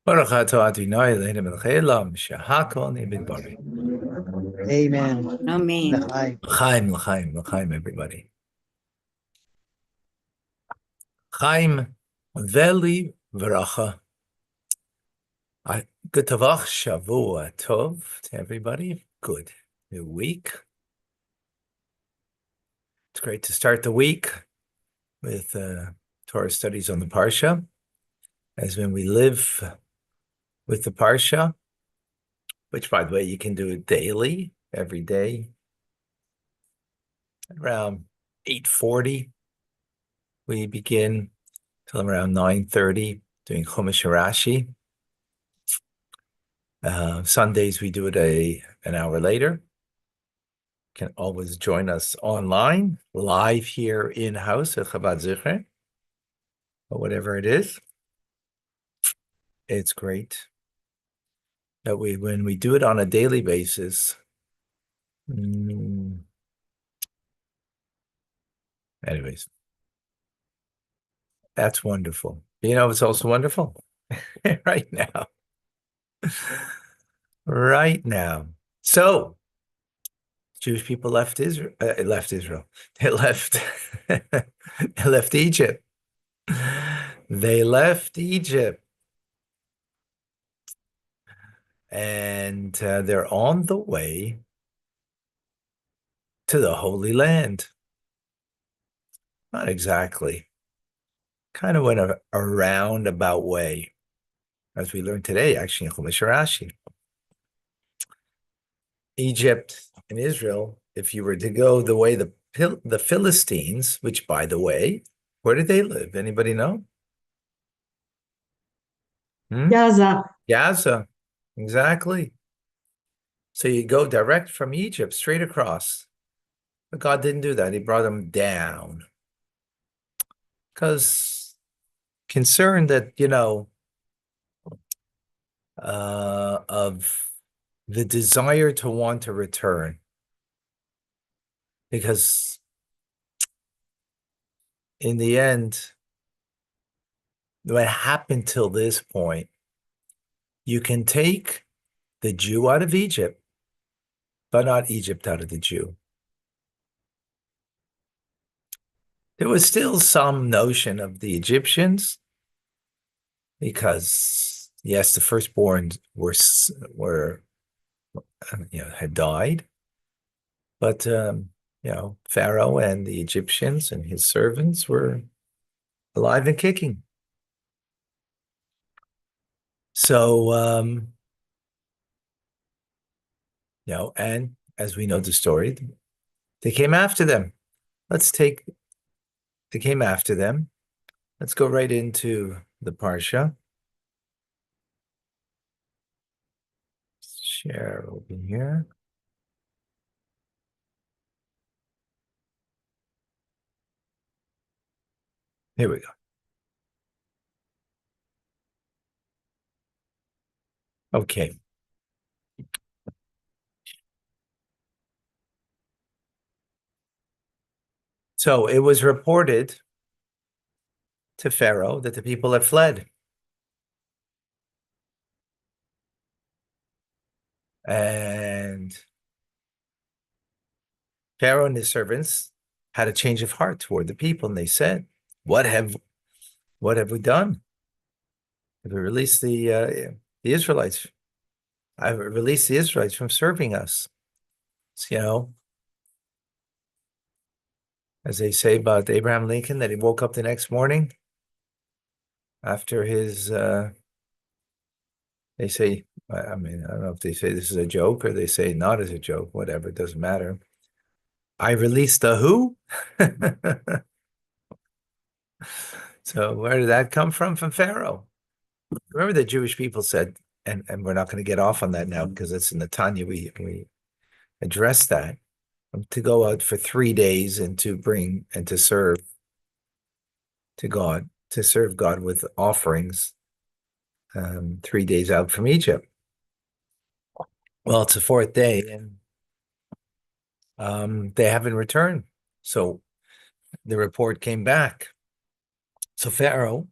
Baruch atah Adonai Eloheinu melech haolam, shehakol nהיה bidbari. Amen. Amen. L'chaim. L'chaim, l'chaim, l'chaim, everybody. Chaim, veli v'racha. Good tavach, shavua tov to everybody. Good new week. It's great to start the week with Torah studies on the Parsha, as when we live with the Parsha, which, by the way, you can do it daily, every day, around 8:40. We begin till around 9:30 doing Chumash Rashi. Sundays we do it an hour later. Can always join us online, live here in-house at Chabad Zichron, or whatever it is. It's great that when we do it on a daily basis, anyways, that's wonderful. You know, it's also wonderful right now. Right now. So, Jewish people left Israel. They left they left Egypt. They left Egypt. And they're on the way to the Holy Land. Not exactly. Kind of went a roundabout way, as we learned today, actually, in Chumash Rashi. Egypt and Israel, if you were to go the way the Philistines, which, by the way, where did they live? Anybody know? Gaza. Gaza, exactly. So you go direct from Egypt straight across. But God didn't do that. He brought them down. Because concerned that, of the desire to want to return. Because in the end, what happened till this point, you can take the Jew out of Egypt, but not Egypt out of the Jew. There was still some notion of the Egyptians, because yes, the firstborn had died, but Pharaoh and the Egyptians and his servants were alive and kicking. So and as we know the story, they came after them. They came after them. Let's go right into the Parsha. Share over here. Here we go. Okay. So it was reported to Pharaoh that the people had fled. And Pharaoh and his servants had a change of heart toward the people, and they said, What have we done? Have we released the Israelites? I've released the Israelites from serving us. So, as they say about Abraham Lincoln, that he woke up the next morning after his, they say, I mean, I don't know if they say this is a joke or they say not as a joke, whatever, it doesn't matter. I released the who? So where did that come from? From Pharaoh. Remember the Jewish people said, and we're not going to get off on that now because it's in the Tanya, we addressed that, to go out for 3 days and to bring and to serve God with offerings, 3 days out from Egypt. Well, it's the fourth day, and they haven't returned. So the report came back. So Pharaoh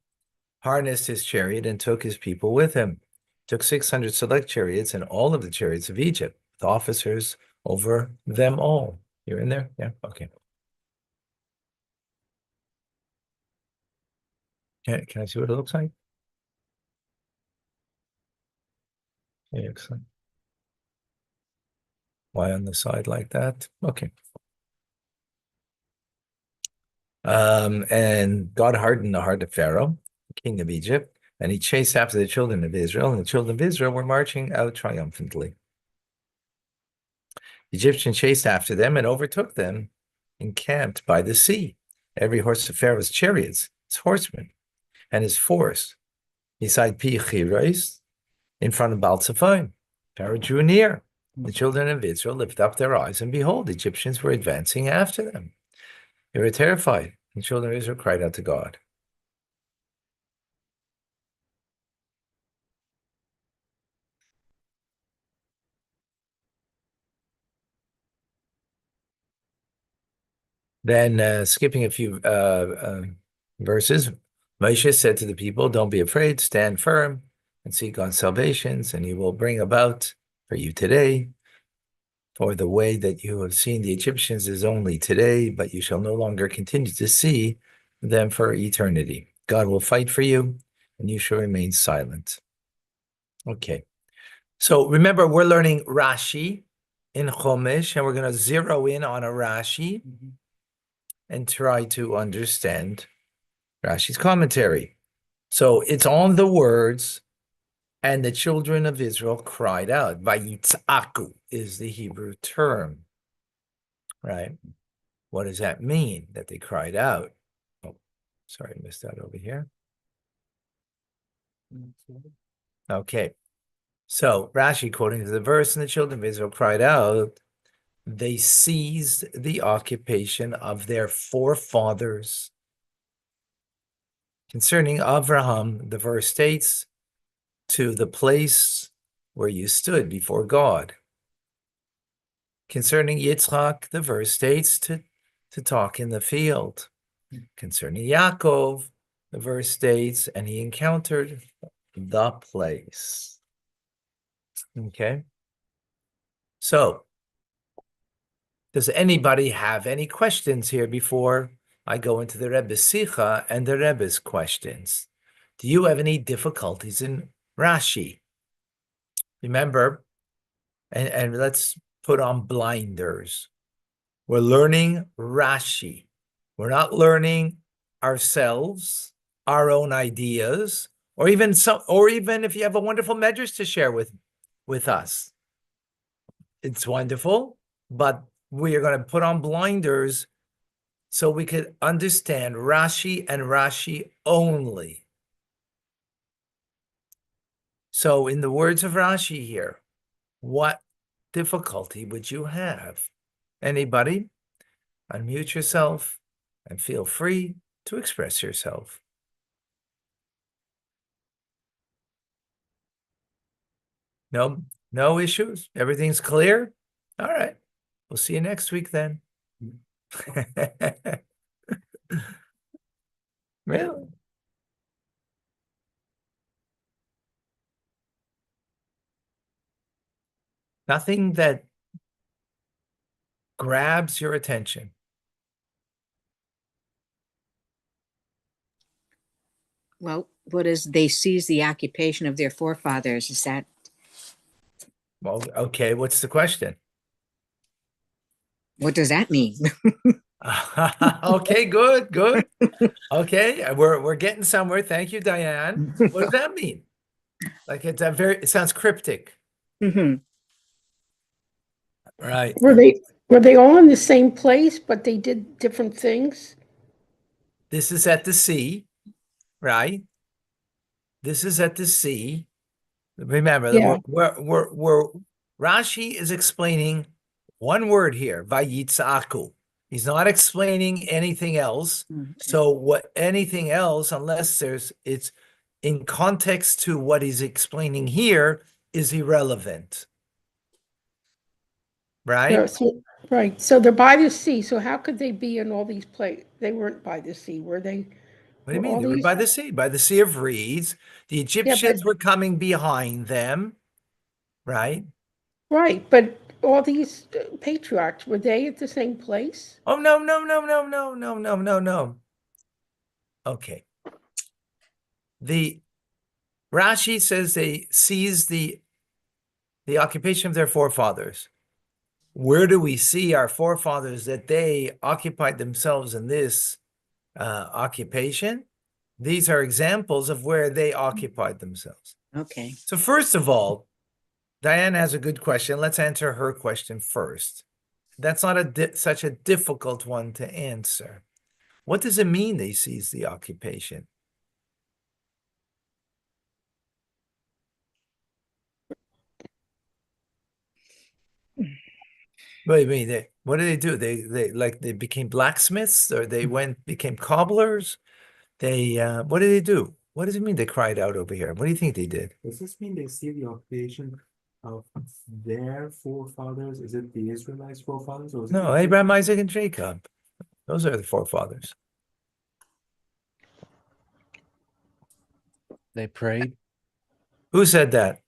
harnessed his chariot and took his people with him. Took 600 select chariots and all of the chariots of Egypt, with officers over them all. You're in there? Yeah, okay. Can I see what it looks like? Yeah, excellent. Why on the side like that? Okay. And God hardened the heart of Pharaoh, king of Egypt, and he chased after the children of Israel, and the children of Israel were marching out triumphantly. The Egyptians chased after them and overtook them, encamped by the sea. Every horse of Pharaoh's chariots, his horsemen, and his force, beside Pi Chiros, in front of Baal Zephon. Pharaoh drew near. The children of Israel lifted up their eyes, and behold, the Egyptians were advancing after them. They were terrified. The children of Israel cried out to God. Then, skipping a few verses, Moshe said to the people, "Don't be afraid, stand firm and seek God's salvations, and he will bring about for you today. For the way that you have seen the Egyptians is only today, but you shall no longer continue to see them for eternity. God will fight for you, and you shall remain silent." Okay. So remember, we're learning Rashi in Chumash, and we're going to zero in on a Rashi and try to understand Rashi's commentary. So it's on the words, and the children of Israel cried out. Vayitzaku is the Hebrew term, right? What does that mean, that they cried out? Oh, sorry, I missed that over here. Okay. So Rashi, quoting to the verse, and the children of Israel cried out, they seized the occupation of their forefathers. Concerning Avraham, the verse states, to the place where you stood before God. Concerning Yitzchak, the verse states to talk in the field. Concerning Yaakov, the verse states, and he encountered the place. Okay. So, does anybody have any questions here before I go into the Rebbe's Sicha and the Rebbe's questions? Do you have any difficulties in Rashi? Remember, and let's put on blinders. We're learning Rashi. We're not learning ourselves, our own ideas, or even if you have a wonderful medrash to share with us. It's wonderful, but we are going to put on blinders so we could understand Rashi and Rashi only. So in the words of Rashi here, what difficulty would you have? Anybody? Unmute yourself and feel free to express yourself. No issues? Everything's clear? All right. We'll see you next week then. Really? Nothing that grabs your attention. Well, what is they seize the occupation of their forefathers? Is that Well, okay, what's the question? what does that mean? Okay, good. Okay, we're getting somewhere. Thank you, Diane. What does that mean? Like it sounds cryptic. Mm-hmm. Right. Were they all in the same place, but they did different things? This is at the sea, right? This is at the sea. Remember, Yeah. we're Rashi is explaining one word here, vayitzaku. He's not explaining anything else. So what anything else, unless it's in context to what he's explaining here, is irrelevant. Right? No, right. So they're by the sea. So how could they be in all these places? They weren't by the sea, were they? What do you Were mean? all They were these- by the Sea of Reeds. The Egyptians were coming behind them, right? Right, but all these patriarchs, were they at the same place? Oh, no, no, no, no, no, no, no, no, no. Okay. The Rashi says they seized the occupation of their forefathers. Where do we see our forefathers that they occupied themselves in this occupation? These are examples of where they occupied themselves. Okay. So first of all, Diane has a good question. Let's answer her question first. That's not such a difficult one to answer. What does it mean they seized the occupation? Wait, what do they do? They became blacksmiths, or they became cobblers? What did they do? What does it mean they cried out over here? What do you think they did? Does this mean they see the occupation of their forefathers? Is it the Israelites' forefathers, or is it No, Abraham, Isaac, and Jacob. Those are the forefathers. they prayed? Who said that?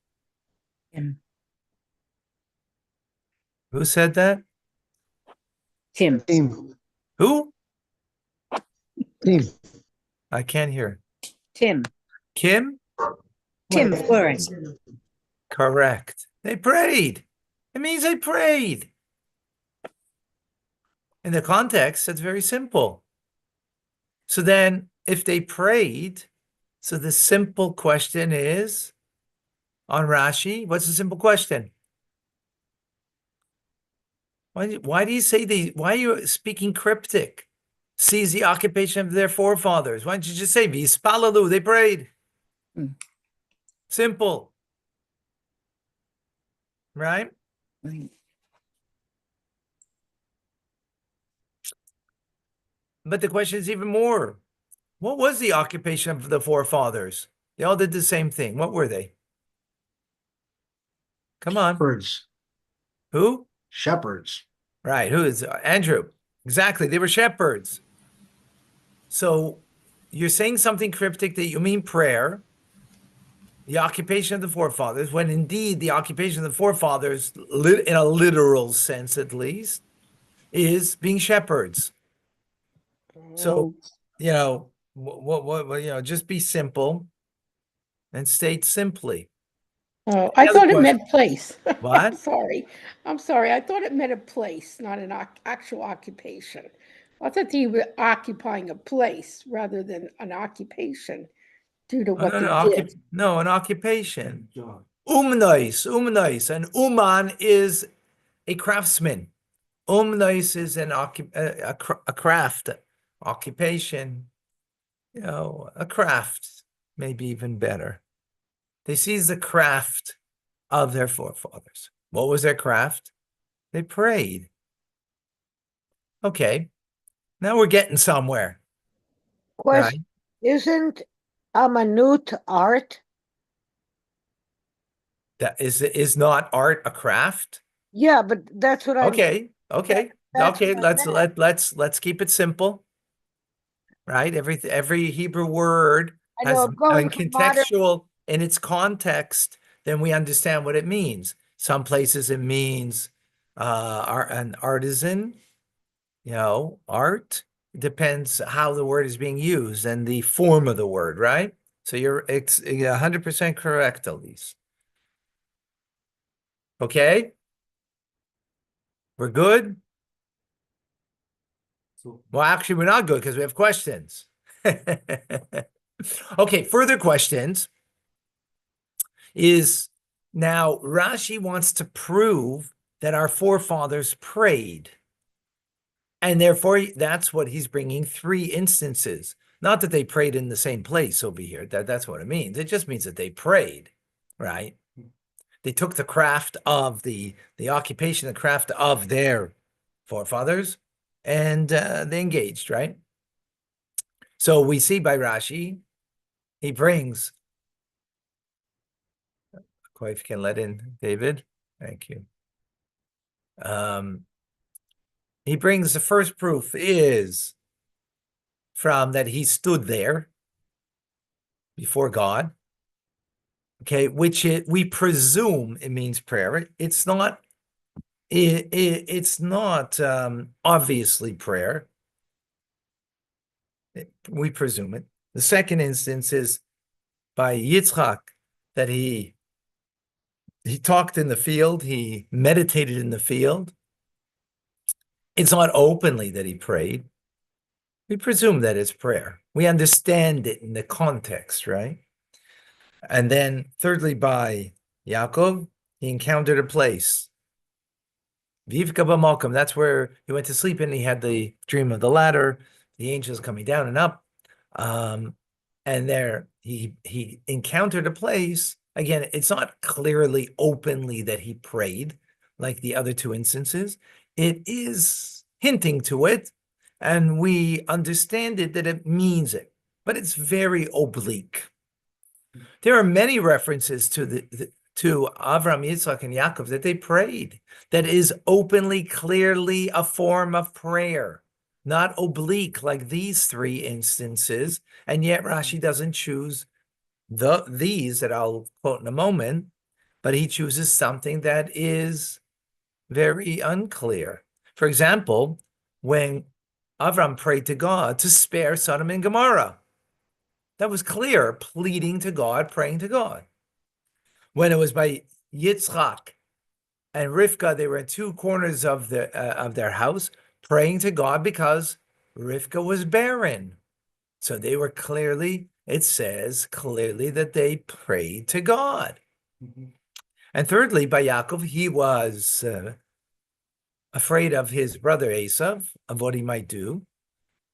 Tim. Who said that? Tim. Team. Who? Team. I can't hear. Tim. Kim? Tim Flores. Correct. They prayed. It means they prayed. In the context, that's very simple. So then, if they prayed, so the simple question is, on Rashi, what's the simple question? Why do you say why are you speaking cryptic? Seize the occupation of their forefathers. Why don't you just say, Vispalalu, they prayed. Simple. Right? Right. But the question is even more. What was the occupation of the forefathers? They all did the same thing. What were they? Come on. Shepherds. Who? Shepherds. Right. Who is Andrew? Exactly. They were shepherds. So you're saying something cryptic that you mean prayer, the occupation of the forefathers, when indeed the occupation of the forefathers, in a literal sense at least, is being shepherds. So, just be simple and state simply. Oh, I other thought it question? meant place. What? I'm sorry. I thought it meant a place, not an actual occupation. I thought you were occupying a place rather than an occupation due to Oh, what no, they no, did. no, an occupation. John. Umnais. An uman is a craftsman. Umnais is a craft, occupation, a craft, maybe even better. They seized the craft of their forefathers. What was their craft? They prayed. Okay, now we're getting somewhere. Question, isn't Amanut art? That is not art a craft? Yeah, but that's what I'm. Okay. That's Okay, what I let's keep it simple. Right? Every Hebrew word I has know, going a from modern, contextual in its context, then we understand what it means. Some places it means an artisan, art. It depends how the word is being used and the form of the word, right? So you're 100% correct, Elise. Okay? We're good? So Well, actually, we're not good because we have questions. Okay, further questions is now Rashi wants to prove that our forefathers prayed. And therefore, that's what he's bringing 3 instances. Not that they prayed in the same place over here. That's what it means. It just means that they prayed, right? They took the craft of the occupation, the craft of their forefathers, and they engaged, right? So we see by Rashi, he brings, if you can let in David, thank you. He brings the first proof is from that he stood there, before God. Okay, we presume it means prayer. It's not. It's not obviously prayer. We presume it. The second instance is by Yitzchak, that he talked in the field, he meditated in the field. It's not openly that he prayed. We presume that it's prayer. We understand it in the context, right? And then thirdly, by Yaakov, he encountered a place. Vivka b'malkum, that's where he went to sleep and he had the dream of the ladder, the angels coming down and up. And there he encountered a place. Again, it's not clearly openly that he prayed like the other two instances. It is hinting to it, and we understand it that it means it, but it's very oblique. There are many references to to Avram, Yitzchak, and Yaakov that they prayed. That is openly, clearly a form of prayer, not oblique like these three instances. And yet Rashi doesn't choose these that I'll quote in a moment, but he chooses something that is very unclear. For example, when Avram prayed to God to spare Sodom and Gomorrah, that was clear, pleading to God, praying to God. When it was by Yitzchak and Rivka, they were in two corners of their house, praying to God because Rivka was barren. So they were clearly, it says clearly that they prayed to God. Mhm. And thirdly, by Yaakov, he was afraid of his brother Esav, of what he might do,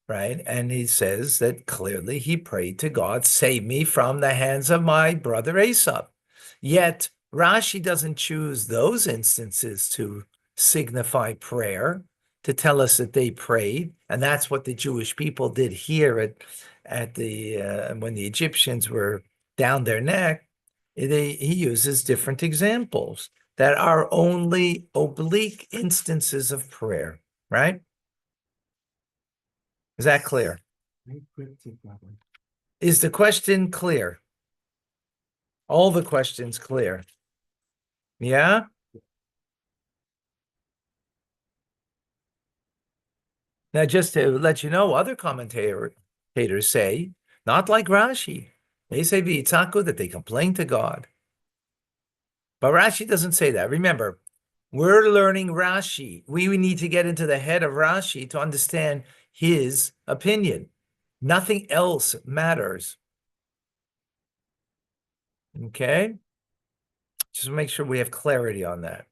right? And he says that clearly he prayed to God, save me from the hands of my brother Esav. Yet Rashi doesn't choose those instances to signify prayer, to tell us that they prayed, and that's what the Jewish people did here at the when the Egyptians were down their neck. He uses different examples that are only oblique instances of prayer, right? Is that clear? Very cryptic, Rabbi. Is the question clear? All the questions clear? Yeah? Now, just to let you know, other commentators say, not like Rashi. They say v'yitzaku, that they complain to God. But Rashi doesn't say that. Remember, we're learning Rashi. We need to get into the head of Rashi to understand his opinion. Nothing else matters. Okay? Just make sure we have clarity on that.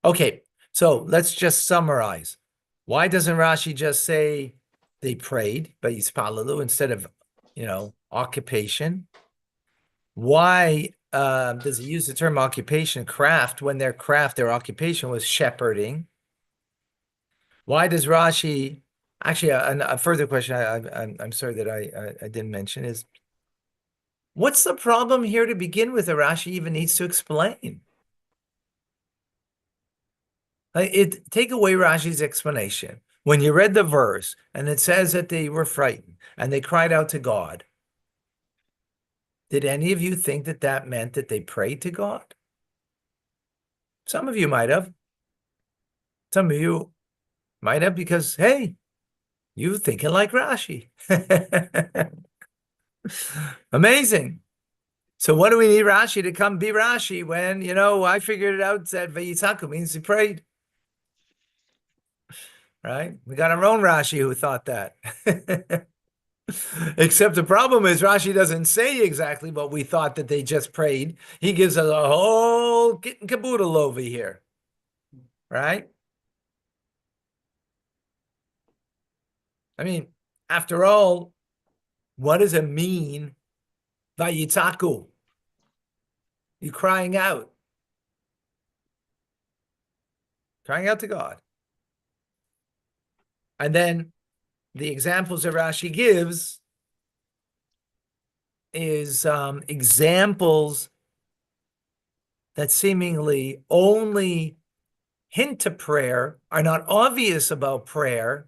Okay, so let's just summarize. Why doesn't Rashi just say they prayed, but yispalalu, instead of, occupation? Why does he use the term occupation, craft, when their occupation was shepherding? Why does Rashi, actually, a further question I'm sorry that I didn't mention is, what's the problem here to begin with that Rashi even needs to explain? Take away Rashi's explanation. When you read the verse and it says that they were frightened and they cried out to God, did any of you think that that meant that they prayed to God? Some of you might have. Some of you might have because, hey, you thinking like Rashi. Amazing. So what do we need Rashi to come be Rashi when, I figured it out that Vayitzaku means he prayed. Right? We got our own Rashi who thought that. Except the problem is Rashi doesn't say exactly what we thought that they just prayed. He gives us a whole kit and caboodle over here. Right? I mean, after all, what does it mean, Vayitzaku? You're crying out. Crying out to God. And then the examples that Rashi gives is examples that seemingly only hint to prayer, are not obvious about prayer,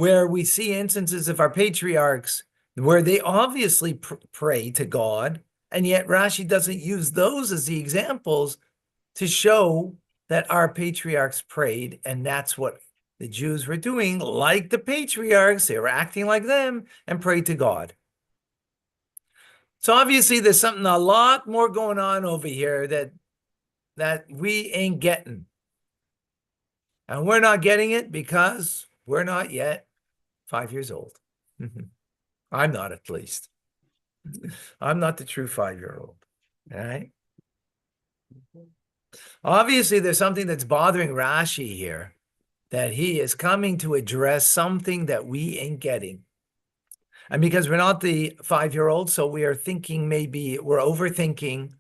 where we see instances of our patriarchs where they obviously pray to God, and yet Rashi doesn't use those as the examples to show that our patriarchs prayed, and that's what the Jews were doing, like the patriarchs. They were acting like them and prayed to God. So obviously there's something a lot more going on over here that we ain't getting. And we're not getting it because we're not yet 5 years old. I'm not, at least. I'm not the true 5-year-old. All right. Obviously, there's something that's bothering Rashi here, that he is coming to address something that we ain't getting. And because we're not the 5-year-old, so we are thinking, maybe we're overthinking.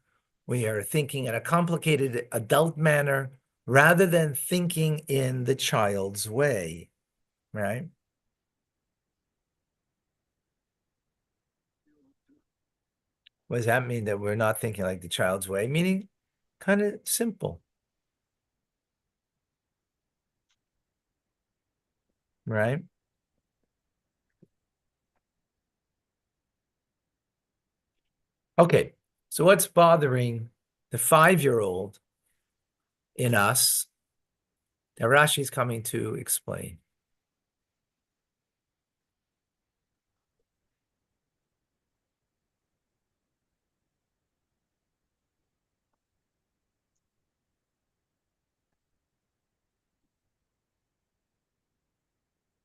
We are thinking in a complicated adult manner rather than thinking in the child's way, right? What does that mean, that we're not thinking like the child's way? Meaning kind of simple, right? Okay, so what's bothering the 5-year-old in us that Rashi is coming to explain?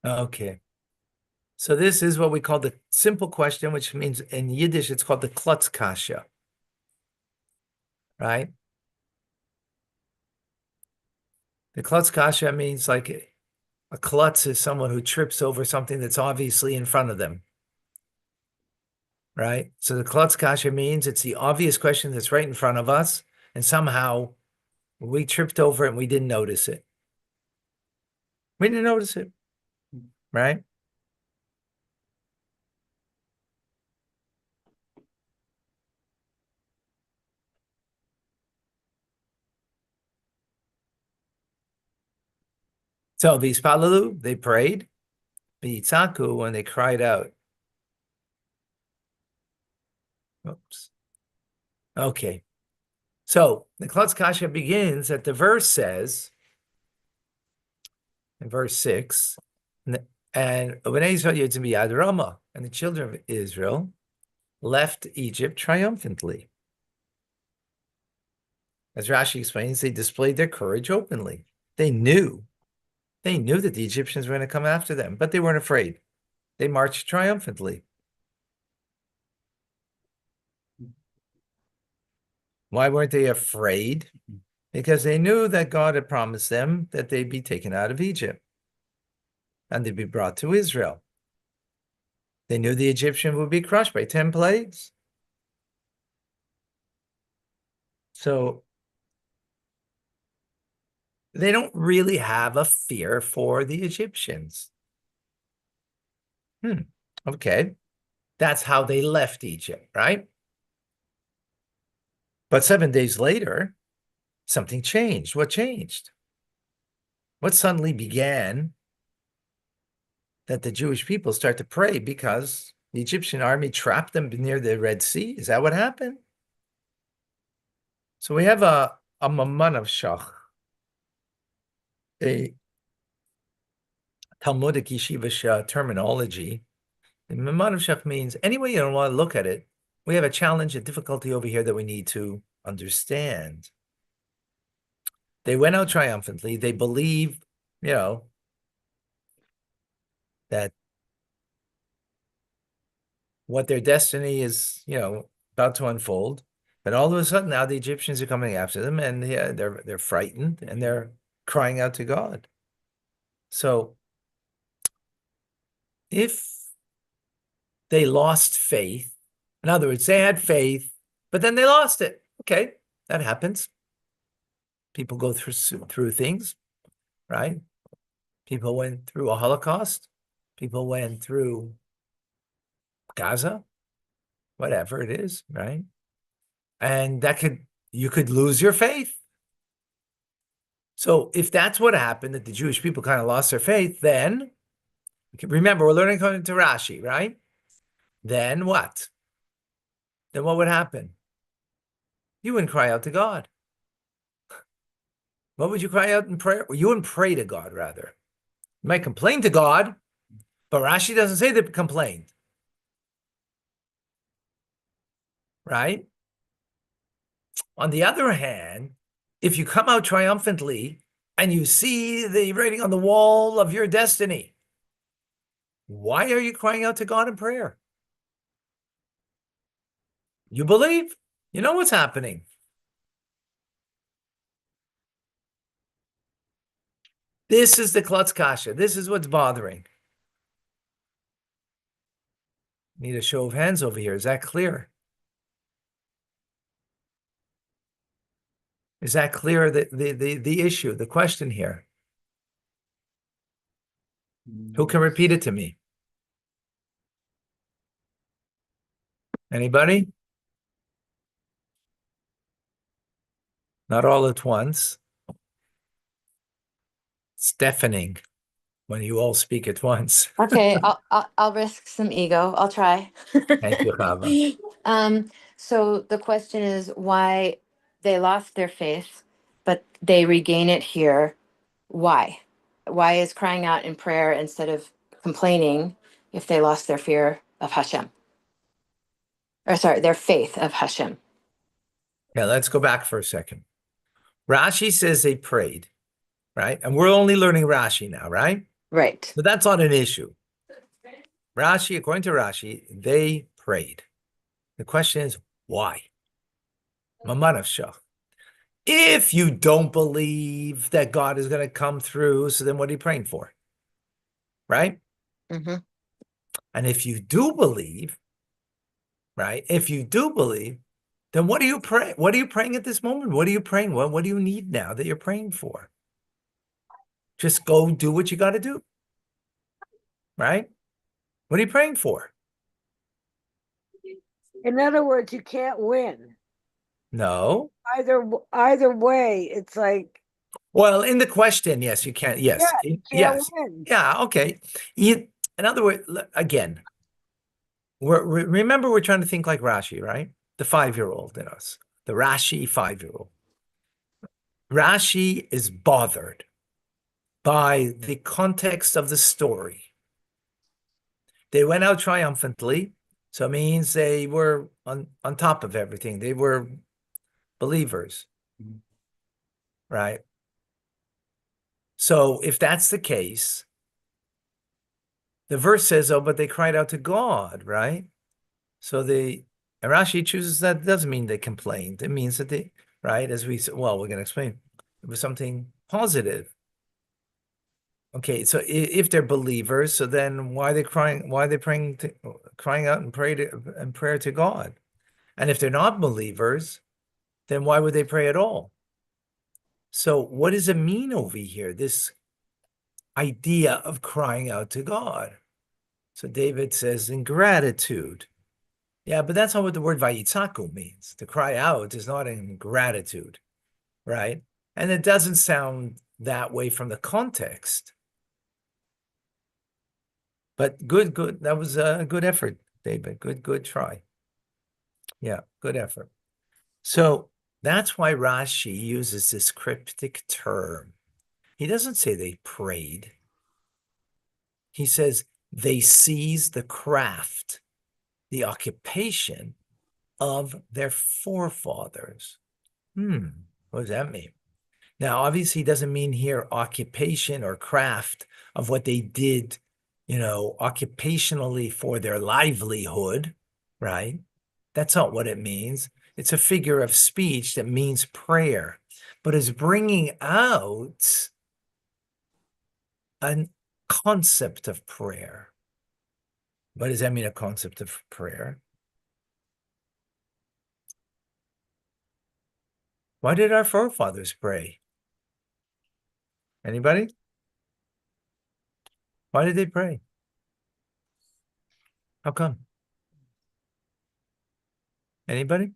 Okay. So this is what we call the simple question, which means in Yiddish, it's called the klutz kasha, right? The klutz kasha means like a klutz is someone who trips over something that's obviously in front of them, right? So the klutz kasha means it's the obvious question that's right in front of us, and somehow we tripped over it and we didn't notice it. We didn't notice it, right? So Vispalalu, they prayed. V'yitzaku, when they cried out. Oops. Okay. So the Klutz Kasha begins that the verse says, in verse 6, and the children of Israel left Egypt triumphantly. As Rashi explains, they displayed their courage openly. They knew that the Egyptians were going to come after them, but they weren't afraid. They marched triumphantly. Why weren't they afraid? Because they knew that God had promised them that they'd be taken out of Egypt and they'd be brought to Israel. They knew the Egyptian would be crushed by 10 plagues. So they don't really have a fear for the Egyptians. Okay. That's how they left Egypt, right? But 7 days later, something changed. What changed? What suddenly began that the Jewish people start to pray because the Egyptian army trapped them near the Red Sea? Is that what happened? So we have a maman of Shach, a Talmudic yeshiva terminology. The maman of Shach means, any way you don't want to look at it, we have a challenge, a difficulty over here that we need to understand. They went out triumphantly. They believe, that what their destiny is, about to unfold. But all of a sudden now the Egyptians are coming after them, and they're frightened and they're crying out to God. So if they lost faith, in other words, they had faith, but then they lost it. Okay, that happens. People go through things, right? People went through a Holocaust. People went through Gaza, whatever it is, right? And you could lose your faith. So if that's what happened, that the Jewish people kind of lost their faith, then Okay, remember, we're learning according to Rashi, right? Then what? Then what would happen? You wouldn't cry out to God. What would you cry out in prayer? Well, you wouldn't pray to God, rather. You might complain to God, but Rashi doesn't say they complained. Right? On the other hand, if you come out triumphantly and you see the writing on the wall of your destiny, why are you crying out to God in prayer? You believe. You know what's happening. This is the klutz kasha. This is what's bothering. Need a show of hands over here. Is that clear? Is that clear, the issue, the question here? Who can repeat it to me? Anybody? Not all at once. It's deafening when you all speak at once. Okay, I'll risk some ego. I'll try. Thank you, Chava. So the question is why they lost their faith, but they regain it here. Why? Why is crying out in prayer instead of complaining if they lost their fear of Hashem? Or sorry, their faith of Hashem. Yeah, let's go back for a second. Rashi says they prayed, right? And we're only learning Rashi now, right? Right. So that's not an issue. Rashi, according to Rashi, they prayed. The question is, why? Mamanav Shah. If you don't believe that God is going to come through, so then what are you praying for? Right? Mm-hmm. And if you do believe, right? If you do believe, then what are you praying? What are you praying at this moment? What are you praying? What do you need now that you're praying for? Just go do what you got to do. Right? What are you praying for? In other words, you can't win. No. Either way, it's like, Well, in the question, yes, you can. Yes. yeah, you can't Yes. win. Yeah. Okay. In other words, again, remember, we're trying to think like Rashi, right? The 5-year-old in us, the Rashi 5-year-old. Rashi is bothered by the context of the story. They went out triumphantly, so it means they were on top of everything. They were believers, right? So if that's the case, the verse says, oh, but they cried out to God, right? So and Rashi chooses that doesn't mean they complained. It means that they, right? As we said, well, we're going to explain. It was something positive. Okay, so if they're believers, so then why are they crying? Why are they crying out and prayer to God? And if they're not believers, then why would they pray at all? So what does it mean over here? This idea of crying out to God. So David says in gratitude. Yeah, but that's not what the word vayitzaku means. To cry out is not in gratitude, right? And it doesn't sound that way from the context. But good. That was a good effort, David. Good try. Yeah, good effort. So that's why Rashi uses this cryptic term. He doesn't say they prayed. He says they seized the craft, the occupation of their forefathers. What does that mean? Now, obviously, he doesn't mean here occupation or craft of what they did, occupationally for their livelihood, right? That's not what it means. It's a figure of speech that means prayer, but is bringing out a concept of prayer. What does that mean, a concept of prayer? Why did our forefathers pray? Anybody? Why did they pray? How come? Anybody?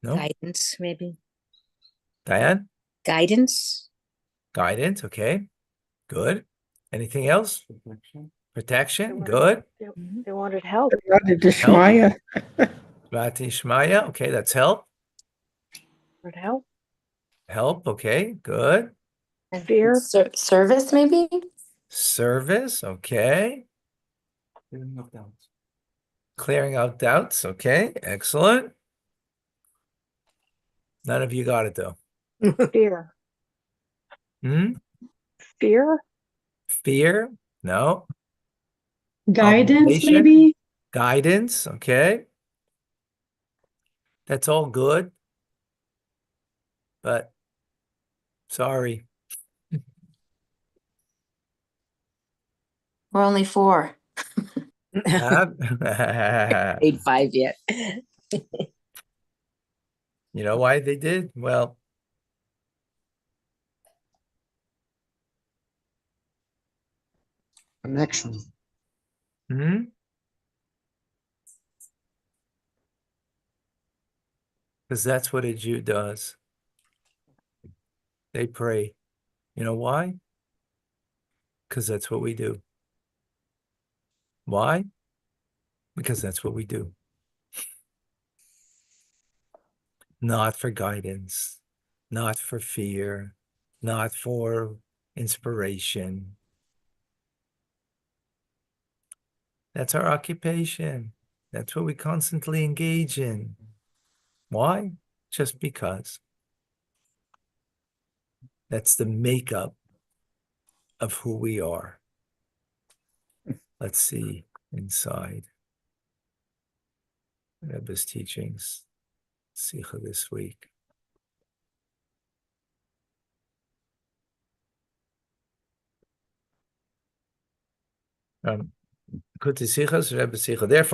No? Guidance, maybe. Diane? Guidance. Guidance, okay. Good. Anything else? Protection. Protection. wanted- Good. They wanted help. Rather Dishmaya. Vati Shmaya. Okay, that's help. Wanted help. Help. Okay, good. And Fear. service, maybe? Service. Okay. Clearing of doubts. Clearing out doubts. Okay, excellent. None of you got it though. Fear. Hmm? Fear. Fear? No. Guidance, Obligation? maybe? Guidance? Okay. That's all good. But sorry. We're only 4. Ah. Paid 5 yet. You know why they did? Well, Connection. hmm? Because that's what a Jew does. They pray. You know why? Because that's what we do. Why? Because that's what we do. Not for guidance, not for fear, not for inspiration. That's our occupation. That's what we constantly engage in. Why? Just because. That's the makeup of who we are. Let's see inside Rebbe's teachings, Sikha this week. Therefore,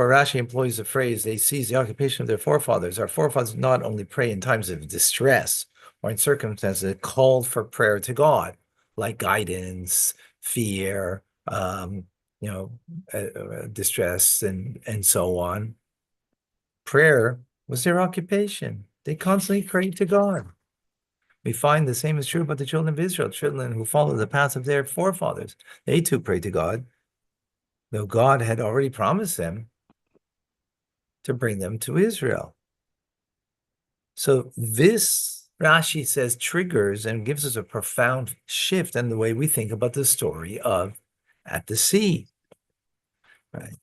Rashi employs the phrase, they seize the occupation of their forefathers. Our forefathers not only pray in times of distress or in circumstances that called for prayer to God, like guidance, fear, distress, and so on. Prayer was their occupation. They constantly prayed to God. We find the same is true about the children of Israel, children who follow the path of their forefathers. They too prayed to God, though God had already promised them to bring them to Israel. So this, Rashi says, triggers and gives us a profound shift in the way we think about the story of at the sea. Right?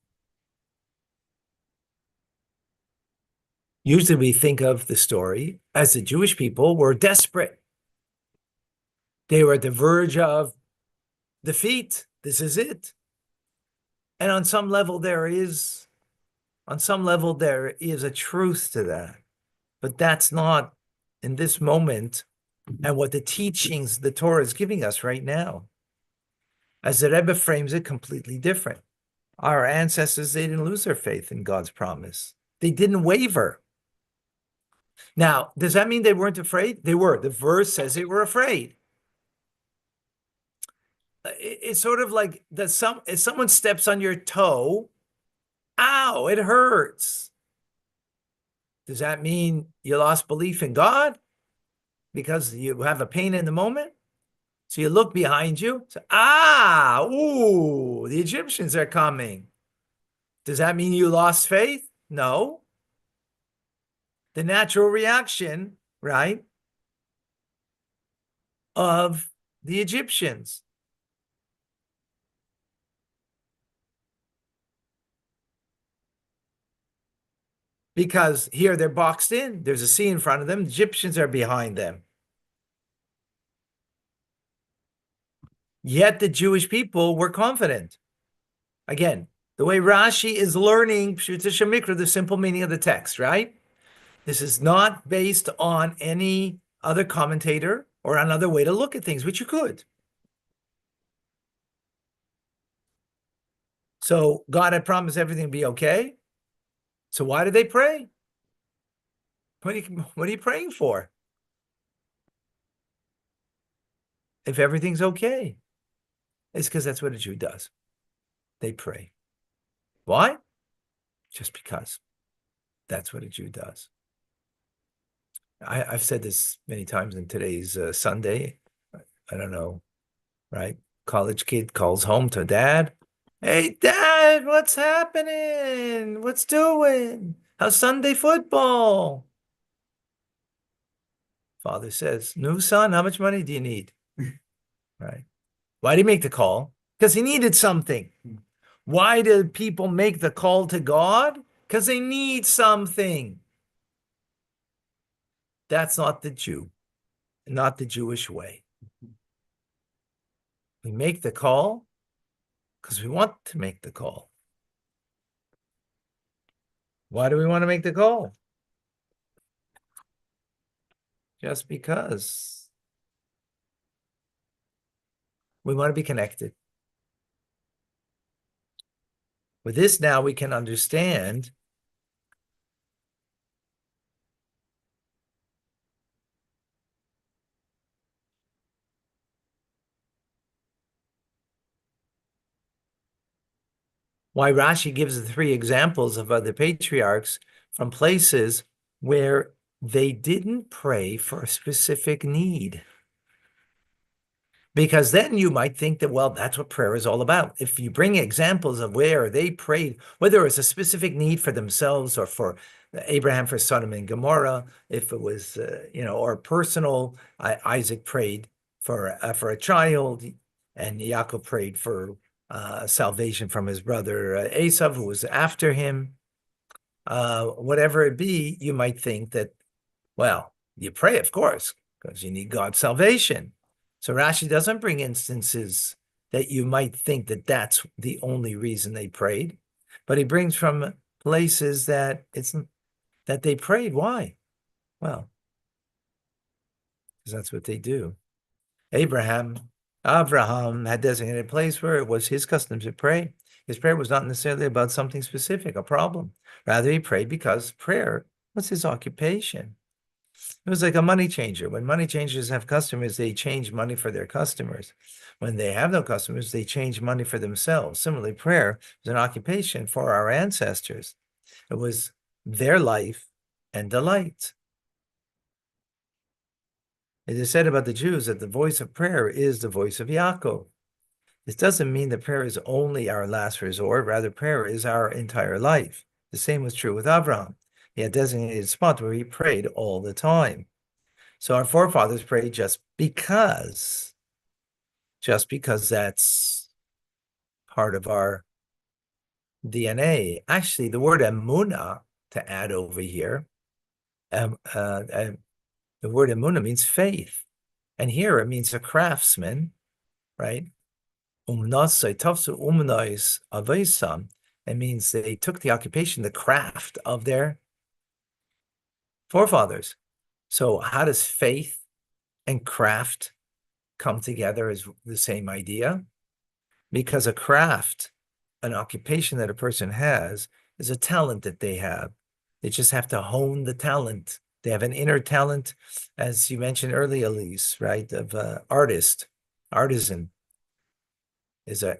Usually we think of the story as the Jewish people were desperate. They were at the verge of defeat. This is it. And on some level there is a truth to that. But that's not in this moment and what the teachings the Torah is giving us right now. As the Rebbe frames it, completely different. Our ancestors, they didn't lose their faith in God's promise. They didn't waver. Now, does that mean they weren't afraid? They were. The verse says they were afraid. It's sort of like if someone steps on your toe, ow, it hurts. Does that mean you lost belief in God because you have a pain in the moment? So you look behind you, say, the Egyptians are coming. Does that mean you lost faith? No. The natural reaction, right, of the Egyptians. Because here they're boxed in. There's a sea in front of them. The Egyptians are behind them. Yet the Jewish people were confident. Again, the way Rashi is learning Pshuta Mikra, the simple meaning of the text, right? This is not based on any other commentator or another way to look at things, which you could. So God had promised everything would be okay. So why did they pray? What are you praying for? If everything's okay, it's because that's what a Jew does. They pray. Why? Just because. That's what a Jew does. I've said this many times in today's Sunday. I don't know, right? college kid calls home to dad. Hey, Dad, what's happening? What's doing? How's Sunday football? Father says, "No, son, how much money do you need?" Right. Why did he make the call? Because he needed something. Why do people make the call to God? Because they need something. That's not the Jew, not the Jewish way. We make the call because we want to make the call. Why do we want to make the call? Just because we want to be connected. With this now we can understand why Rashi gives the 3 examples of other patriarchs from places where they didn't pray for a specific need. Because then you might think that, well, that's what prayer is all about. If you bring examples of where they prayed, whether it was a specific need for themselves or for Abraham for Sodom and Gomorrah, if it was, or personal, Isaac prayed for a child, and Yaakov prayed for salvation from his brother Esau, who was after him. Whatever it be, you might think that, well, you pray, of course, because you need God's salvation. So Rashi doesn't bring instances that you might think that that's the only reason they prayed, but he brings from places that they prayed. Why? Well, because that's what they do. Abraham had designated a place where it was his custom to pray. His prayer was not necessarily about something specific, a problem. Rather, he prayed because prayer was his occupation. It was like a money changer. When money changers have customers, they change money for their customers. When they have no customers, they change money for themselves. Similarly, prayer was an occupation for our ancestors. It was their life and delight. It is said about the Jews that the voice of prayer is the voice of Yaakov. This doesn't mean that prayer is only our last resort. Rather, prayer is our entire life. The same was true with Abraham. He had a designated spot where he prayed all the time. So our forefathers prayed just because that's part of our DNA. Actually, the word emunah, to add over here, the word emunah means faith. And here it means a craftsman, right? It means they took the occupation, the craft of their forefathers. So how does faith and craft come together as the same idea? Because a craft, an occupation that a person has, is a talent that they have. They just have to hone the talent. They have an inner talent, as you mentioned earlier, Elise, right? Of artisan is a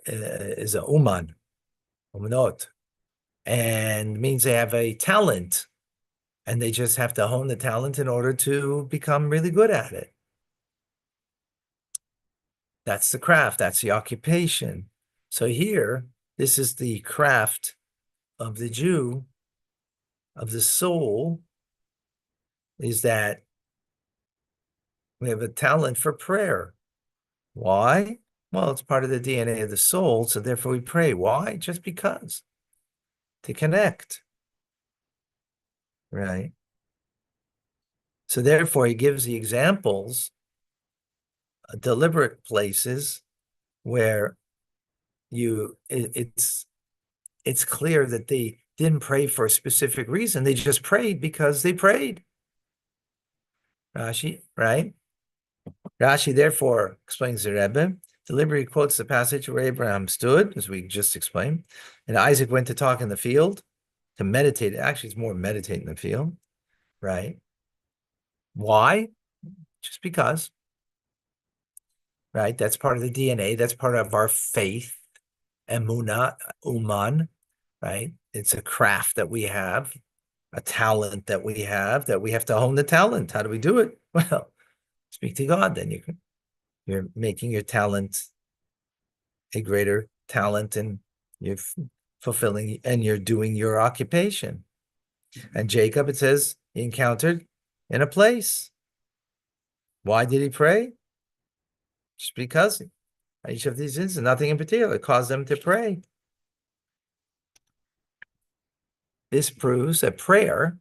umanot, and means they have a talent, and they just have to hone the talent in order to become really good at it. That's the craft, that's the occupation. So here, this is the craft of the Jew, of the soul, is that we have a talent for prayer. Why? Well, it's part of the DNA of the soul, so therefore we pray. Why? Just because. To connect. Right? So therefore he gives the examples, deliberate places where it's clear that they didn't pray for a specific reason. They just prayed because they prayed. Rashi, right? Rashi therefore explains the Rebbe, deliberately quotes the passage where Abraham stood, as we just explained, and Isaac went to talk in the field, to meditate. Actually, it's more meditate in the field, right? Why? Just because, right? That's part of the DNA. That's part of our faith, emunah, uman, right? It's a craft that we have, a talent that we have to hone the talent. How do we do it? Well, speak to God. Then you're making your talent a greater talent and you're fulfilling and you're doing your occupation. And Jacob, it says, he encountered in a place. Why did he pray? Just because each of these instances, nothing in particular, caused them to pray. This proves that prayer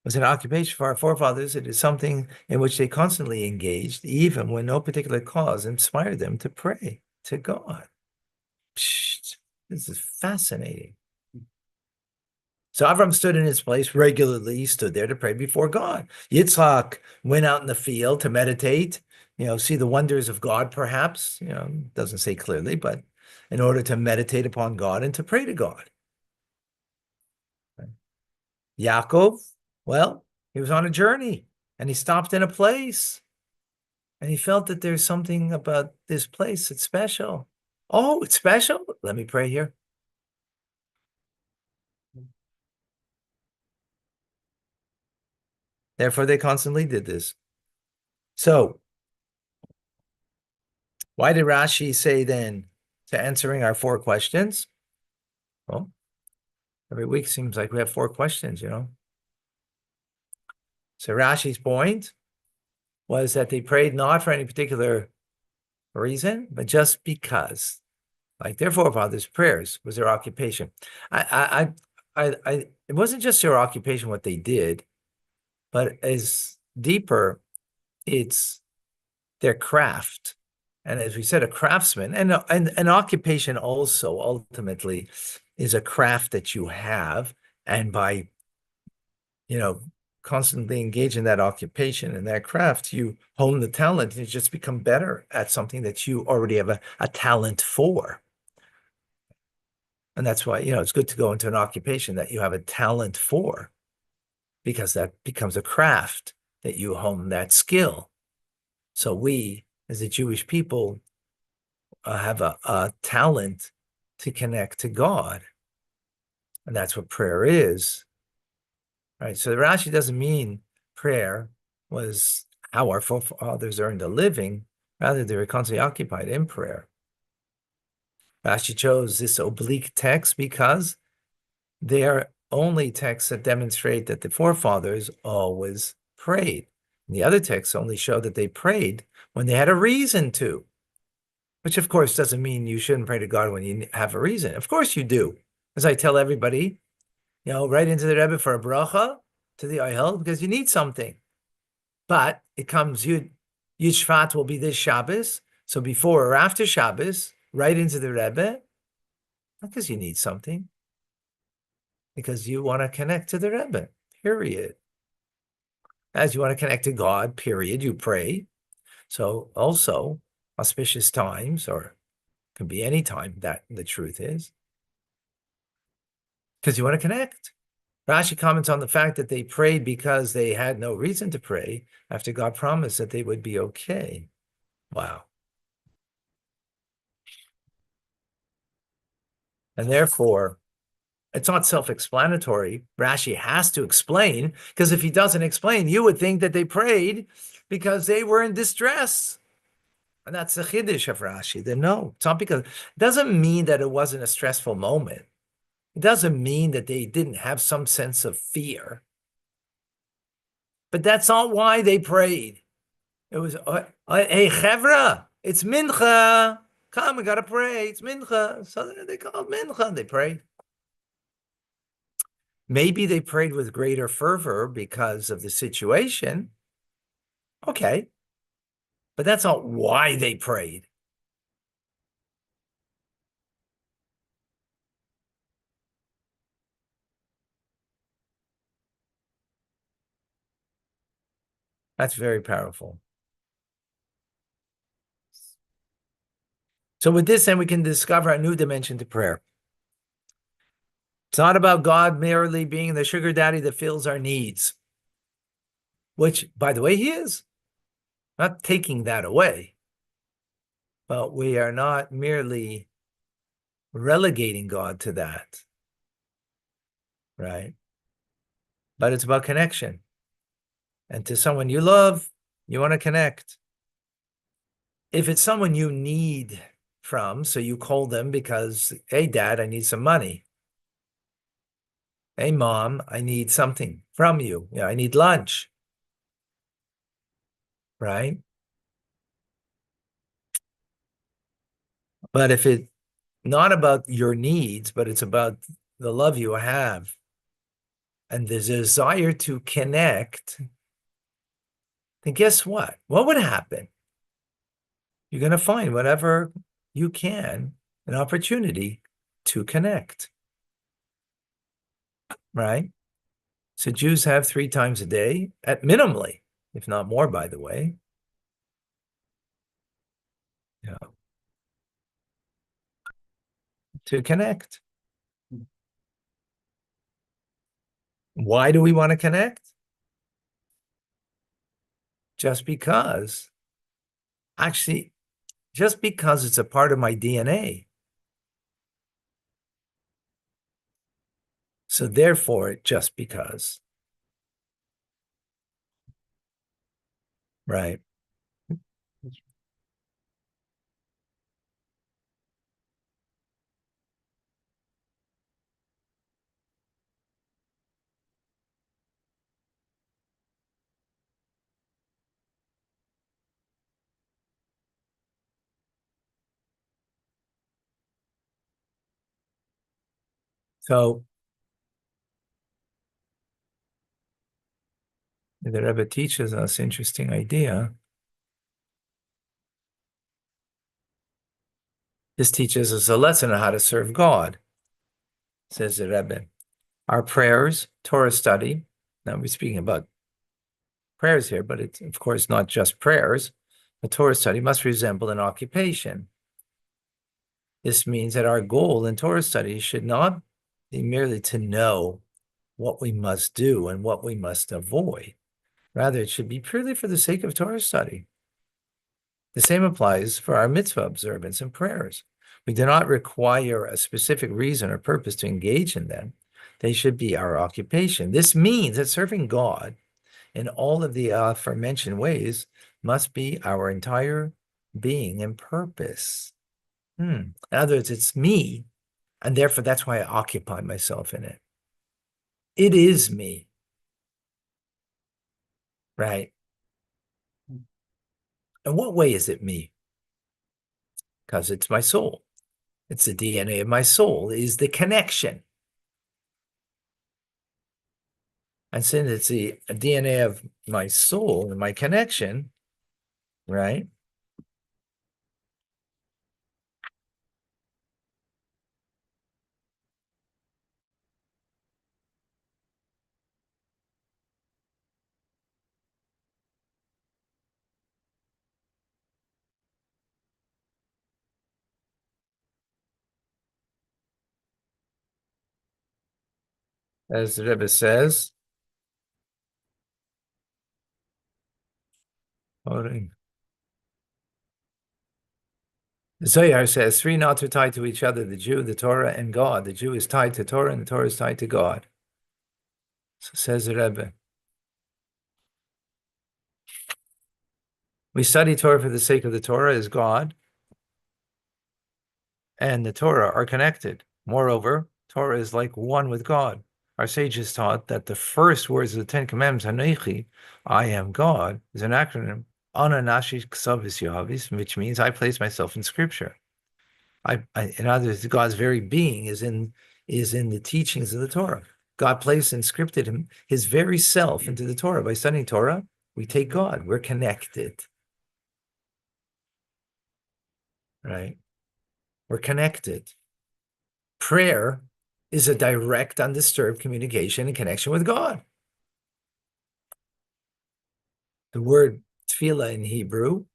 was an occupation for our forefathers. It is something in which they constantly engaged, even when no particular cause inspired them to pray to God. Psst, this is fascinating. So Avram stood in his place regularly. He stood there to pray before God. Yitzhak went out in the field to meditate, see the wonders of God, perhaps, doesn't say clearly, but in order to meditate upon God and to pray to God. Yaakov, well, he was on a journey and he stopped in a place and he felt that there's something about this place that's special. Oh, it's special? Let me pray here. Therefore, they constantly did this. So, why did Rashi say then to answering our 4 questions? Well, every week seems like we have 4 questions, So Rashi's point was that they prayed not for any particular reason, but just because, like their forefathers' prayers was their occupation. It wasn't just their occupation, what they did, but as deeper, it's their craft. And as we said, a craftsman and an occupation also ultimately is a craft that you have. And by, constantly engage in that occupation and that craft, you hone the talent and you just become better at something that you already have a talent for. And that's why, it's good to go into an occupation that you have a talent for, because that becomes a craft that you hone that skill. So we, as a Jewish people, have a talent to connect to God. And that's what prayer is. Right? So the Rashi doesn't mean prayer was how our forefathers earned a living. Rather, they were constantly occupied in prayer. Rashi chose this oblique text because they are only texts that demonstrate that the forefathers always prayed. And the other texts only show that they prayed when they had a reason to, which of course doesn't mean you shouldn't pray to God when you have a reason. Of course you do. As I tell everybody, right into the Rebbe for a bracha to the Ohel because you need something. But it comes, Yud Shvat will be this Shabbos. So before or after Shabbos, right into the Rebbe, not because you need something, because you want to connect to the Rebbe, period. As you want to connect to God, period, you pray. So also, auspicious times, or can be any time, that the truth is, because you want to connect. Rashi comments on the fact that they prayed because they had no reason to pray after God promised that they would be okay. Wow. And therefore, it's not self-explanatory. Rashi has to explain, because if he doesn't explain, you would think that they prayed because they were in distress. And that's the chiddush of Rashi. Then no, it's not because, it doesn't mean that it wasn't a stressful moment. It doesn't mean that they didn't have some sense of fear. But that's not why they prayed. It was, hey, chevra, it's mincha. Come, we got to pray. It's mincha. So they called mincha. They prayed. Maybe they prayed with greater fervor because of the situation. Okay. But that's not why they prayed. That's very powerful. So with this, then we can discover a new dimension to prayer. It's not about God merely being the sugar daddy that fills our needs, which, by the way, he is. Not taking that away. But we are not merely relegating God to that, right? But it's about connection. And to someone you love, you want to connect. If it's someone you need, from. So you call them because, hey, Dad, I need some money. Hey, Mom, I need something from you. Yeah, I need lunch. Right? But if it's not about your needs, but it's about the love you have and the desire to connect, then guess what? What would happen? You're going to find whatever you can, an opportunity to connect. Right? So Jews have 3 times a day, at minimally, if not more, by the way. Yeah. To connect. Why do we want to connect? Just because. Actually, just because it's a part of my DNA. So therefore, just because. Right. So the Rebbe teaches us interesting idea. This teaches us a lesson on how to serve God, says the Rebbe. Our prayers, Torah study. Now we're speaking about prayers here, but it's of course not just prayers. The Torah study must resemble an occupation. This means that our goal in Torah study should not be merely to know what we must do and what we must avoid. Rather, it should be purely for the sake of Torah study. The same applies for our mitzvah observance and prayers. We do not require a specific reason or purpose to engage in them. They should be our occupation. This means that serving God in all of the aforementioned ways must be our entire being and purpose. In other words, it's me, and therefore that's why I occupy myself in it. It is me, right? And what way is it me? Because it's my soul. It's the DNA of my soul, is the connection. And since it's the DNA of my soul and my connection, right? As the Rebbe says, the Zohar says, 3 knots are tied to each other, the Jew, the Torah, and God. The Jew is tied to Torah, and the Torah is tied to God. So says the Rebbe. We study Torah for the sake of the Torah as God and the Torah are connected. Moreover, Torah is like one with God. Our sages taught that the first words of the 10 Commandments, Hanechi, I am God, is an acronym, Ananashi Ksavis Yahavis, which means I place myself in Scripture. In other words, God's very being is in the teachings of the Torah. God placed and scripted his very self into the Torah. By studying Torah, we take God. We're connected. Right? We're connected. Prayer is a direct, undisturbed communication and connection with God. The word tefillah in Hebrew,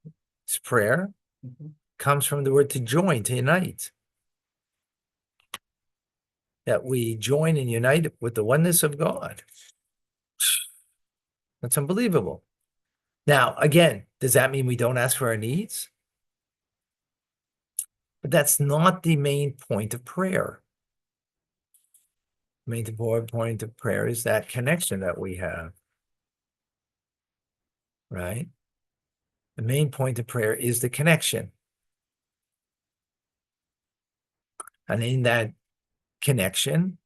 is prayer, comes from the word to join, to unite. That we join and unite with the oneness of God. That's unbelievable. Now, again, does that mean we don't ask for our needs? But that's not the main point of prayer. The main point of prayer is that connection that we have, right? The main point of prayer is the connection. And in that connection,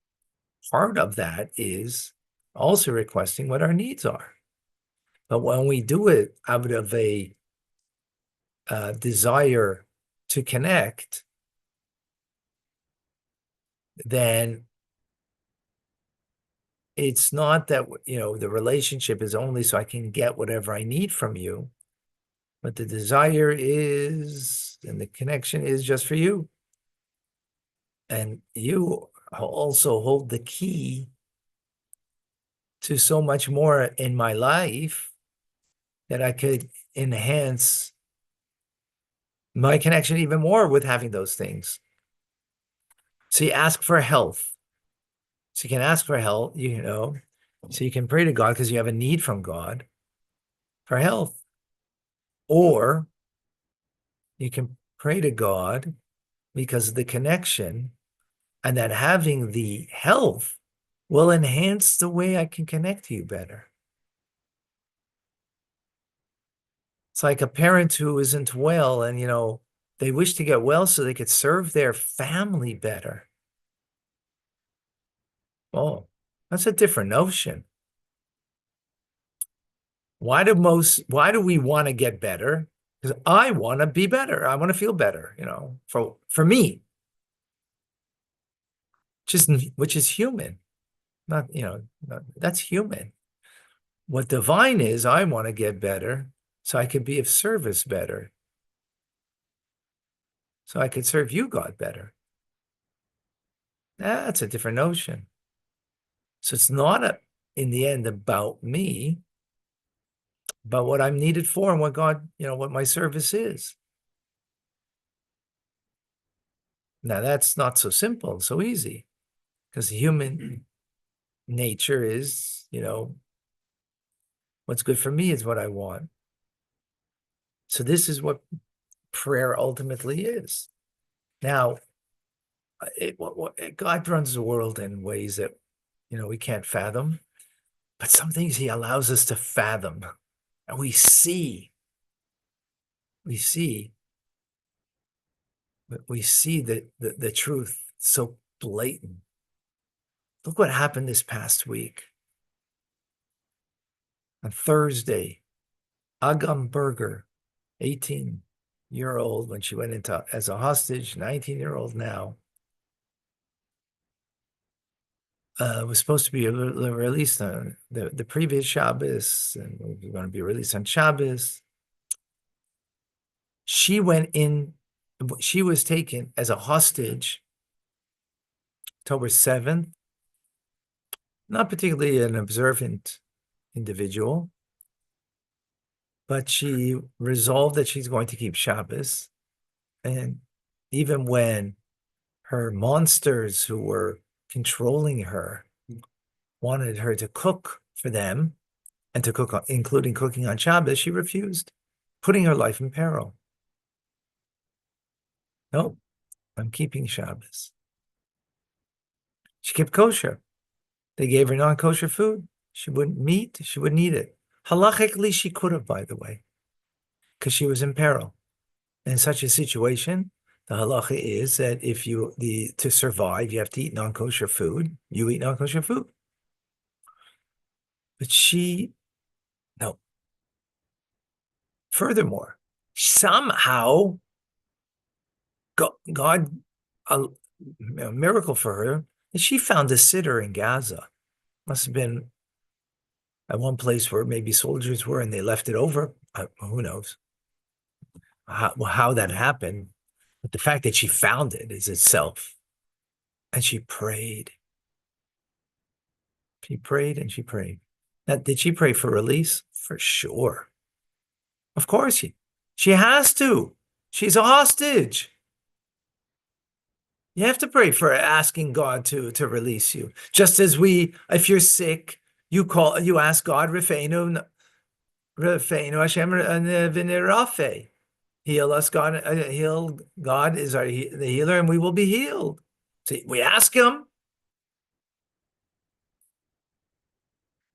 part of that is also requesting what our needs are. But when we do it out of a desire to connect, then it's not that, the relationship is only so I can get whatever I need from you, but the desire is, and the connection is just for you. And you also hold the key to so much more in my life that I could enhance my connection even more with having those things. So you ask for health. So you can ask for health, so you can pray to God because you have a need from God for health. Or you can pray to God because of the connection, and that having the health will enhance the way I can connect to you better. It's like a parent who isn't well and, they wish to get well so they could serve their family better. Oh, that's a different notion. Why do we want to get better? Because I want to be better. I want to feel better, for me, which is human. Not, that's human. What divine is, I want to get better so I could be of service better. So I could serve you, God, better. That's a different notion. So it's not in the end about me, but what I'm needed for and what God, what my service is. Now that's not so simple, so easy, because human nature is, what's good for me is what I want. So this is what prayer ultimately is. Now, God runs the world in ways that, we can't fathom, but some things he allows us to fathom, and we see the truth so blatant. Look what happened this past week. On Thursday, Agam Berger, 18-year-old when she went into as a hostage, 19-year-old now, was supposed to be released on the previous Shabbos, and was going to be released on Shabbos. She was taken as a hostage October 7th, not particularly an observant individual, but she resolved that she's going to keep Shabbos. And even when her monsters who were controlling her wanted her to cook for them and to cook, including cooking on Shabbos, she refused, putting her life in peril. No, I'm keeping Shabbos. She kept kosher. They gave her non-kosher food. She wouldn't eat it. Halachically, she could have, by the way, because she was in peril. In such a situation, the halacha is that if to survive, you have to eat non-kosher food. You eat non-kosher food. But no. Furthermore, somehow, God, a miracle for her, is she found a sitter in Gaza. Must have been at one place where maybe soldiers were and they left it over. Who knows how that happened. But the fact that she found it is itself. And she prayed. She prayed and she prayed. Now, did she pray for release? For sure. Of course she has to. She's a hostage. You have to pray for asking God to release you. Just as if you're sick, you ask God, Rifeinu Hashem v'nirafe. Heal us, God. God is the healer, and we will be healed. See, we ask him.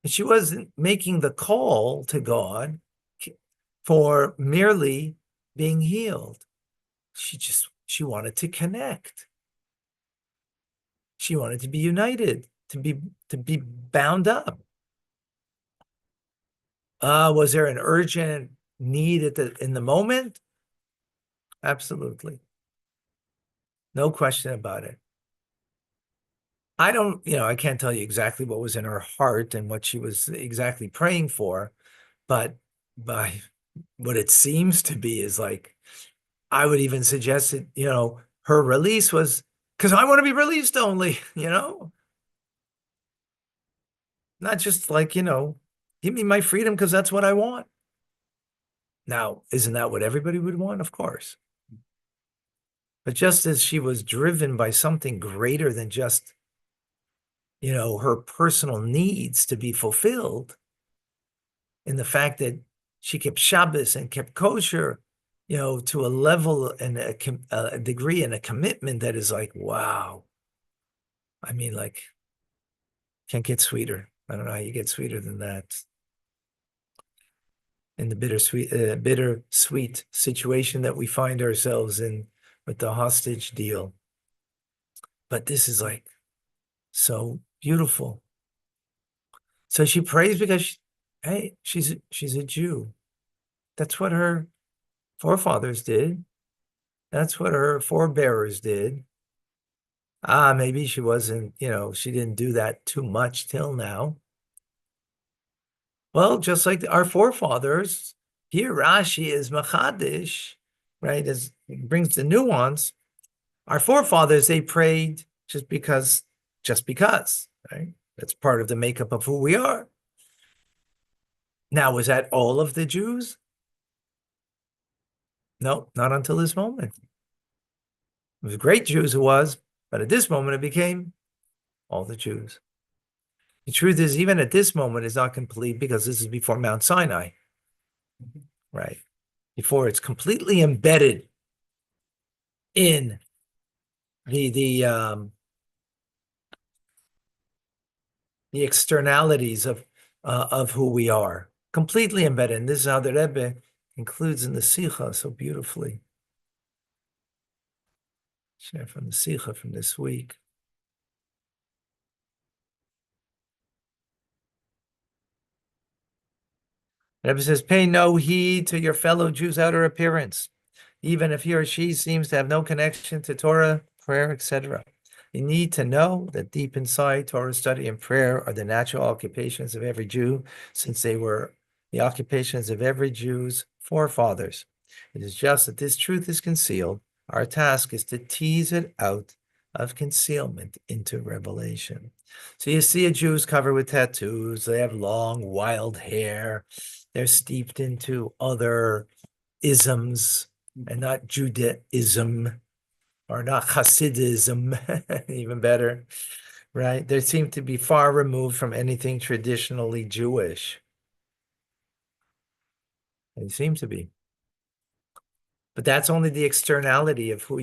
And she wasn't making the call to God for merely being healed. She wanted to connect. She wanted to be united, to be bound up. Was there an urgent need in the moment? Absolutely. No question about it. I don't, I can't tell you exactly what was in her heart and what she was exactly praying for, but by what it seems to be is like, I would even suggest that, her release was because I want to be released only, not just like, give me my freedom because that's what I want. Now, isn't that what everybody would want? Of course. But just as she was driven by something greater than just, her personal needs to be fulfilled, in the fact that she kept Shabbos and kept kosher, to a level and a degree and a commitment that is like, wow. I mean, like, can't get sweeter. I don't know how you get sweeter than that. In the bittersweet situation that we find ourselves in with the hostage deal. But this is like so beautiful. So she prays because, she's a Jew. That's what her forefathers did. That's what her forebearers did. Maybe she wasn't, she didn't do that too much till now. Well, just like our forefathers, here Rashi is Machadish, right? As brings the nuance. Our forefathers, they prayed just because, right? That's part of the makeup of who we are. Now, was that all of the Jews? No, not until this moment. It was great Jews who was, but at this moment it became all the Jews. The truth is, even at this moment, it's not complete because this is before Mount Sinai, right? Before it's completely embedded in the externalities of who we are, completely embedded. And this is how the Rebbe includes in the Sikha so beautifully. Share from the Sikha from this week. The Rebbe says, pay no heed to your fellow Jews' outer appearance, even if he or she seems to have no connection to Torah, prayer, etc. You need to know that deep inside, Torah study and prayer are the natural occupations of every Jew, since they were the occupations of every Jew's forefathers. It is just that this truth is concealed. Our task is to tease it out of concealment into revelation. So you see a Jew's covered with tattoos. They have long, wild hair. They're steeped into other isms and not Judaism or not Hasidism, even better, right? They seem to be far removed from anything traditionally Jewish. They seem to be. But that's only the externality of who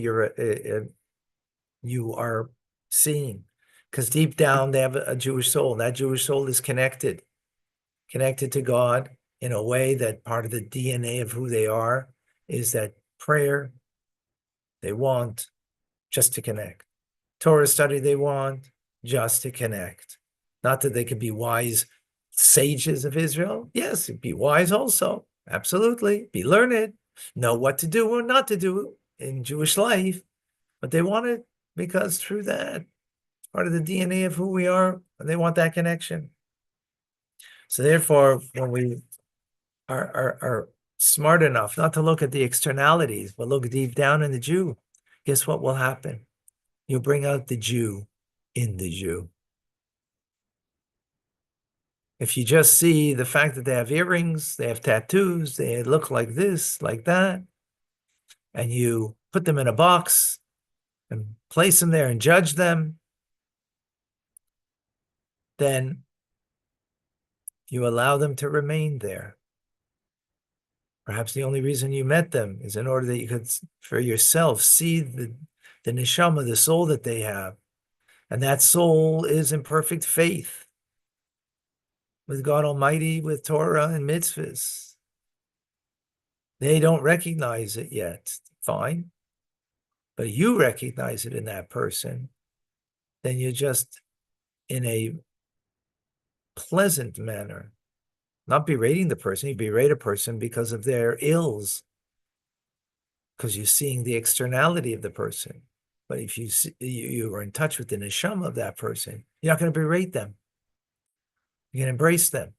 you are seeing. Because deep down, they have a Jewish soul. And that Jewish soul is connected to God in a way that part of the DNA of who they are is that prayer, they want just to connect. Torah study, they want just to connect. Not that they could be wise sages of Israel. Yes, be wise also. Absolutely. Be learned. Know what to do or not to do in Jewish life. But they want it because through that, part of the DNA of who we are, and they want that connection. So therefore, when we are smart enough not to look at the externalities, but look deep down in the Jew, guess what will happen? You'll bring out the Jew in the Jew. If you just see the fact that they have earrings, they have tattoos, they look like this, like that, and you put them in a box and place them there and judge them, then you allow them to remain there. Perhaps the only reason you met them is in order that you could, for yourself, see the neshama, the soul that they have. And that soul is in perfect faith with God Almighty, with Torah and mitzvahs. They don't recognize it yet. Fine. But you recognize it in that person. then you just, in a pleasant manner, not berating the person, you berate a person because of their ills, because you're seeing the externality of the person. But if you are in touch with the neshama of that person, you're not going to berate them. You can embrace them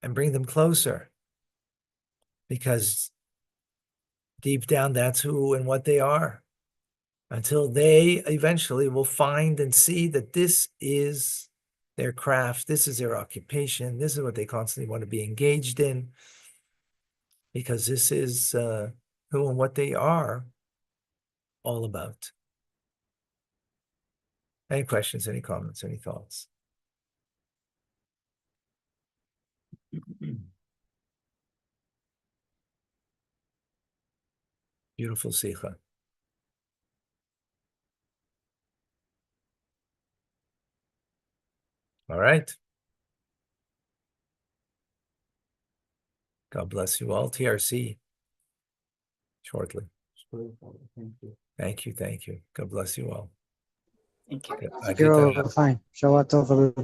and bring them closer, because deep down, that's who and what they are, until they eventually will find and see that this is their craft, this is their occupation, this is what they constantly want to be engaged in, because this is who and what they are all about. Any questions, any comments, any thoughts? Beautiful sikha. All right. God bless you all. TRC shortly. Thank you. Thank you. Thank you. God bless you all. Thank you. Agita. Fine. Shabbat tov, everybody.